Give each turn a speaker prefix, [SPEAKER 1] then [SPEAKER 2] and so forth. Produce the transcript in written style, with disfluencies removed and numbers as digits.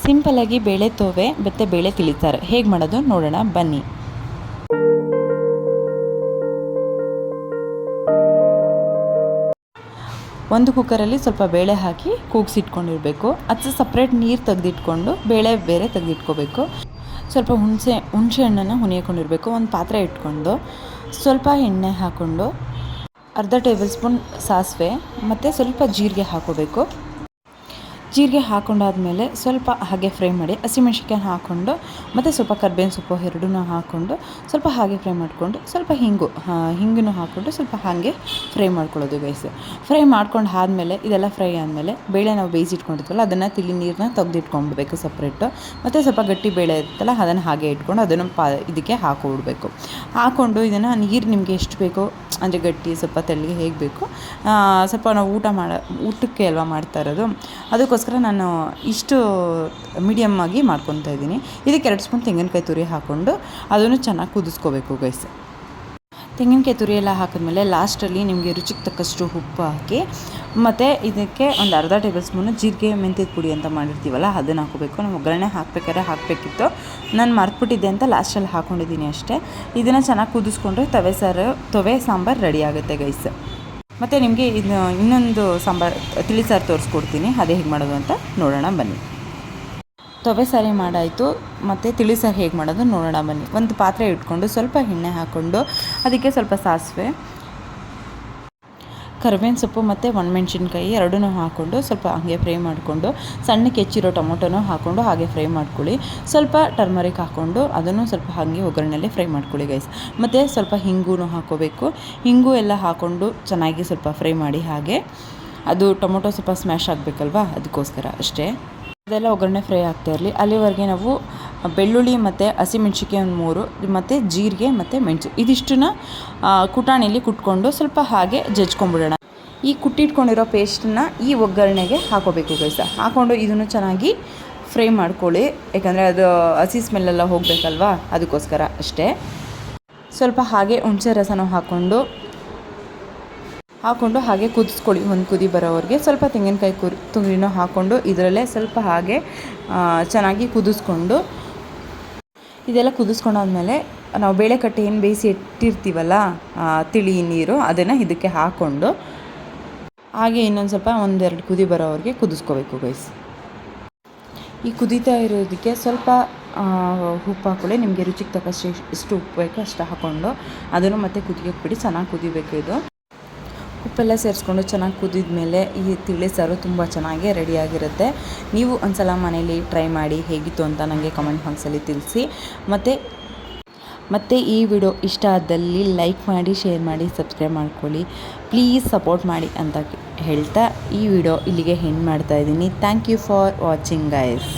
[SPEAKER 1] ಸಿಂಪಲ್ಲಾಗಿ ಬೇಳೆ ತೋವೆ ಮತ್ತು ಬೇಳೆ ತಿಳಿತಾರೆ ಹೇಗೆ ಮಾಡೋದು ನೋಡೋಣ ಬನ್ನಿ. ಒಂದು ಕುಕ್ಕರಲ್ಲಿ ಸ್ವಲ್ಪ ಬೇಳೆ ಹಾಕಿ ಕೂಗಿಸಿಟ್ಕೊಂಡಿರಬೇಕು. ಅದು ಸಪ್ರೇಟ್ ನೀರು ತೆಗೆದಿಟ್ಕೊಂಡು ಬೇಳೆ ಬೇರೆ ತೆಗೆದಿಟ್ಕೋಬೇಕು. ಸ್ವಲ್ಪ ಹುಣಸೆ ಹಣ್ಣನ್ನು ಹುರಿಕೊಂಡಿರಬೇಕು. ಒಂದು ಪಾತ್ರೆ ಇಟ್ಕೊಂಡು ಸ್ವಲ್ಪ ಎಣ್ಣೆ ಹಾಕ್ಕೊಂಡು ಅರ್ಧ ಟೇಬಲ್ ಸ್ಪೂನ್ ಸಾಸಿವೆ ಮತ್ತು ಸ್ವಲ್ಪ ಜೀರಿಗೆ ಹಾಕೋಬೇಕು. ಜೀರಿಗೆ ಹಾಕೊಂಡಾದ್ಮೇಲೆ ಸ್ವಲ್ಪ ಹಾಗೆ ಫ್ರೈ ಮಾಡಿ ಹಸಿಮೆಣ್ಸಿನ್ಕಾಯಿ ಹಾಕ್ಕೊಂಡು ಮತ್ತು ಸ್ವಲ್ಪ ಕರ್ಬೇವಿನ ಸೊಪ್ಪು ಎರಡನ್ನೂ ಹಾಕ್ಕೊಂಡು ಸ್ವಲ್ಪ ಹಾಗೆ ಫ್ರೈ ಮಾಡಿಕೊಂಡು ಸ್ವಲ್ಪ ಹಿಂಗನ್ನು ಹಾಕ್ಕೊಂಡು ಸ್ವಲ್ಪ ಹಾಗೆ ಫ್ರೈ ಮಾಡ್ಕೊಳ್ಳೋದು ಗೈಸ್. ಫ್ರೈ ಮಾಡ್ಕೊಂಡು ಆದಮೇಲೆ ಇದೆಲ್ಲ ಫ್ರೈ ಆದಮೇಲೆ ಬೇಳೆ ನಾವು ಬೇಯಿಸಿಟ್ಕೊಂಡಿರ್ತೀವಲ್ಲ ಅದನ್ನು ತಿಳಿ ನೀರನ್ನ ತೆಗೆದಿಟ್ಕೊಂಡ್ಬಿಡ್ಬೇಕು ಸಪ್ರೇಟು. ಮತ್ತು ಸ್ವಲ್ಪ ಗಟ್ಟಿ ಬೇಳೆ ಇರುತ್ತಲ್ಲ ಅದನ್ನು ಹಾಗೆ ಇಟ್ಕೊಂಡು ಅದನ್ನು ಇದಕ್ಕೆ ಹಾಕ್ಕೊಬಿಡ್ಬೇಕು. ಹಾಕ್ಕೊಂಡು ಇದನ್ನು ನೀರು ನಿಮಗೆ ಎಷ್ಟು ಬೇಕೋ ಅಂದರೆ ಗಟ್ಟಿ ಸ್ವಲ್ಪ ತೆಳ್ಳಗೆ ಹೇಗೆ ಬೇಕು ಸ್ವಲ್ಪ ನಾವು ಊಟಕ್ಕೆ ಅಲ್ವಾ ಮಾಡ್ತಾ ಇರೋದು, ಅದಕ್ಕೋಸ್ಕರ ನಾನು ಇಷ್ಟು ಮೀಡಿಯಮ್ ಆಗಿ ಮಾಡ್ಕೊತಾ ಇದ್ದೀನಿ. ಇದಕ್ಕೆ 2 ಸ್ಪೂನ್ ತೆಂಗಿನಕಾಯಿ ತುರಿ ಹಾಕ್ಕೊಂಡು ಅದನ್ನು ಚೆನ್ನಾಗಿ ಕುದಿಸ್ಕೋಬೇಕು ಗೈಸ್. ತೆಂಗಿನಕಾಯಿ ತುರಿ ಎಲ್ಲ ಹಾಕಿದ್ಮೇಲೆ ಲಾಸ್ಟಲ್ಲಿ ನಿಮಗೆ ರುಚಿಗೆ ತಕ್ಕಷ್ಟು ಉಪ್ಪು ಹಾಕಿ ಮತ್ತು ಇದಕ್ಕೆ ಒಂದು ಅರ್ಧ ಟೇಬಲ್ ಸ್ಪೂನು ಜೀರಿಗೆ ಮೆಂತ್ಯದ ಪುಡಿ ಅಂತ ಮಾಡಿರ್ತೀವಲ್ಲ ಅದನ್ನು ಹಾಕೋಬೇಕು. ನಾವು ಒಗ್ಗರಣೆ ಹಾಕಬೇಕಿತ್ತು, ನಾನು ಮರ್ತ್ಬಿಟ್ಟಿದ್ದೆ ಅಂತ ಲಾಸ್ಟಲ್ಲಿ ಹಾಕ್ಕೊಂಡಿದ್ದೀನಿ ಅಷ್ಟೇ. ಇದನ್ನು ಚೆನ್ನಾಗಿ ಕುದಿಸ್ಕೊಂಡ್ರೆ ತವೆ ಸಾಂಬಾರು ರೆಡಿ ಆಗುತ್ತೆ ಗೈಸ್. ಮತ್ತು ನಿಮಗೆ ಇನ್ನೊಂದು ತಿಳಿ ಸಾರು ತೋರಿಸ್ಕೊಡ್ತೀನಿ, ಅದೇ ಹೇಗೆ ಮಾಡೋದು ಅಂತ ನೋಡೋಣ ಬನ್ನಿ. ತವೆ ಸಾರಿ ಮಾಡಾಯಿತು, ಮತ್ತು ತಿಳಿ ಸಾರು ಹೇಗೆ ಮಾಡೋದು ನೋಡೋಣ ಬನ್ನಿ. ಒಂದು ಪಾತ್ರೆ ಇಟ್ಕೊಂಡು ಸ್ವಲ್ಪ ಎಣ್ಣೆ ಹಾಕ್ಕೊಂಡು ಅದಕ್ಕೆ ಸ್ವಲ್ಪ ಸಾಸಿವೆ, ಕರಿಬೇವಿನ ಸೊಪ್ಪು ಮತ್ತು ಒಣಮೆಣ್ಸಿನ್ಕಾಯಿ ಎರಡನ್ನೂ ಹಾಕ್ಕೊಂಡು ಸ್ವಲ್ಪ ಹಾಗೆ ಫ್ರೈ ಮಾಡಿಕೊಂಡು ಸಣ್ಣಕ್ಕೆ ಹೆಚ್ಚಿರೋ ಟೊಮೊಟೊನೂ ಹಾಕ್ಕೊಂಡು ಹಾಗೆ ಫ್ರೈ ಮಾಡ್ಕೊಳ್ಳಿ. ಸ್ವಲ್ಪ ಟರ್ಮರಿಕ್ ಹಾಕ್ಕೊಂಡು ಅದನ್ನು ಸ್ವಲ್ಪ ಹಾಗೆ ಒಗ್ಗರಣೆಯಲ್ಲಿ ಫ್ರೈ ಮಾಡ್ಕೊಳ್ಳಿ ಗೈಸ್. ಮತ್ತು ಸ್ವಲ್ಪ ಹಿಂಗು ಹಾಕ್ಕೋಬೇಕು. ಹಿಂಗು ಎಲ್ಲ ಹಾಕ್ಕೊಂಡು ಚೆನ್ನಾಗಿ ಸ್ವಲ್ಪ ಫ್ರೈ ಮಾಡಿ. ಹಾಗೆ ಅದು ಟೊಮೊಟೊ ಸ್ವಲ್ಪ ಸ್ಮ್ಯಾಶ್ ಆಗಬೇಕಲ್ವಾ, ಅದಕ್ಕೋಸ್ಕರ ಅಷ್ಟೇ. ಅದೆಲ್ಲ ಒಗ್ಗರಣೆ ಫ್ರೈ ಆಗ್ತಾ ಇರಲಿ. ಅಲ್ಲಿವರೆಗೆ ನಾವು ಬೆಳ್ಳುಳ್ಳಿ ಮತ್ತು ಹಸಿಮೆಣ್ಸಿನ್ಕಾಯಿ ಒಂದು 3 ಮತ್ತು ಜೀರಿಗೆ ಮತ್ತು ಮೆಣಸು ಇದಿಷ್ಟನ್ನ ಕುಟಾಣಿಯಲ್ಲಿ ಕುಟ್ಕೊಂಡು ಸ್ವಲ್ಪ ಹಾಗೆ ಜಜ್ಕೊಂಡ್ಬಿಡೋಣ. ಈ ಕುಟ್ಟಿಟ್ಕೊಂಡಿರೋ ಪೇಸ್ಟನ್ನ ಈ ಒಗ್ಗರಣೆಗೆ ಹಾಕೋಬೇಕು ಗೈಸ. ಹಾಕ್ಕೊಂಡು ಇದನ್ನು ಚೆನ್ನಾಗಿ ಫ್ರೈ ಮಾಡ್ಕೊಳ್ಳಿ, ಯಾಕಂದರೆ ಅದು ಹಸಿ ಸ್ಮೆಲ್ಲೆಲ್ಲ ಹೋಗಬೇಕಲ್ವಾ, ಅದಕ್ಕೋಸ್ಕರ ಅಷ್ಟೇ. ಸ್ವಲ್ಪ ಹಾಗೆ ಹುಣಸೆ ರಸನೂ ಹಾಕ್ಕೊಂಡು ಹಾಗೆ ಕುದಿಸ್ಕೊಳ್ಳಿ. ಒಂದು ಕುದಿ ಬರೋವರೆಗೆ ಸ್ವಲ್ಪ ತೆಂಗಿನಕಾಯಿ ತುರಿನೂ ಹಾಕ್ಕೊಂಡು ಇದರಲ್ಲೇ ಸ್ವಲ್ಪ ಹಾಗೆ ಚೆನ್ನಾಗಿ ಕುದಿಸ್ಕೊಂಡು ಇದೆಲ್ಲ ಕುದಿಸ್ಕೊಂಡಾದ್ಮೇಲೆ ನಾವು ಬೇಳೆ ಕಟ್ಟಿ ಏನು ಬೇಯಿಸಿ ಇಟ್ಟಿರ್ತೀವಲ್ಲ ತಿಳಿ ನೀರು ಅದನ್ನು ಇದಕ್ಕೆ ಹಾಕ್ಕೊಂಡು ಹಾಗೆ ಇನ್ನೊಂದು ಸ್ವಲ್ಪ 1-2 ಕುದಿ ಬರೋವರೆಗೆ ಕುದಿಸ್ಕೋಬೇಕು ಗೈಸ್. ಈ ಕುದೀತಾ ಇರೋದಕ್ಕೆ ಸ್ವಲ್ಪ ಉಪ್ಪು ಹಾಕ್ಕೊಳ್ಳಿ. ನಿಮಗೆ ರುಚಿಗೆ ತಕ್ಕಷ್ಟು ಎಷ್ಟು ಉಪ್ಪು ಬೇಕೋ ಅಷ್ಟು ಹಾಕ್ಕೊಂಡು ಅದನ್ನು ಮತ್ತೆ ಕುದಿಯೋಕ್ಕೆ ಬಿಡಿ. ಚೆನ್ನಾಗಿ ಕುದಿಬೇಕು. ಇದು ಉಪ್ಪೆಲ್ಲ ಸೇರಿಸ್ಕೊಂಡು ಚೆನ್ನಾಗಿ ಕುದಿದ ಮೇಲೆ ಈ ತಿಳಿ ಸಾರು ತುಂಬ ಚೆನ್ನಾಗಿ ರೆಡಿಯಾಗಿರುತ್ತೆ. ನೀವು ಒಂದ್ಸಲ ಮನೇಲಿ ಟ್ರೈ ಮಾಡಿ ಹೇಗಿತ್ತು ಅಂತ ನನಗೆ ಕಮೆಂಟ್ ಬಾಕ್ಸಲ್ಲಿ ತಿಳಿಸಿ. ಮತ್ತು ಈ ವಿಡಿಯೋ ಇಷ್ಟ ಆದಲ್ಲಿ ಲೈಕ್ ಮಾಡಿ, ಶೇರ್ ಮಾಡಿ, ಸಬ್ಸ್ಕ್ರೈಬ್ ಮಾಡ್ಕೊಳ್ಳಿ. ಪ್ಲೀಸ್ ಸಪೋರ್ಟ್ ಮಾಡಿ ಅಂತ ಹೇಳ್ತಾ ಈ ವಿಡಿಯೋ ಇಲ್ಲಿಗೆ ಎಂಡ್ ಮಾಡ್ತಾಯಿದ್ದೀನಿ. Thank you for watching guys.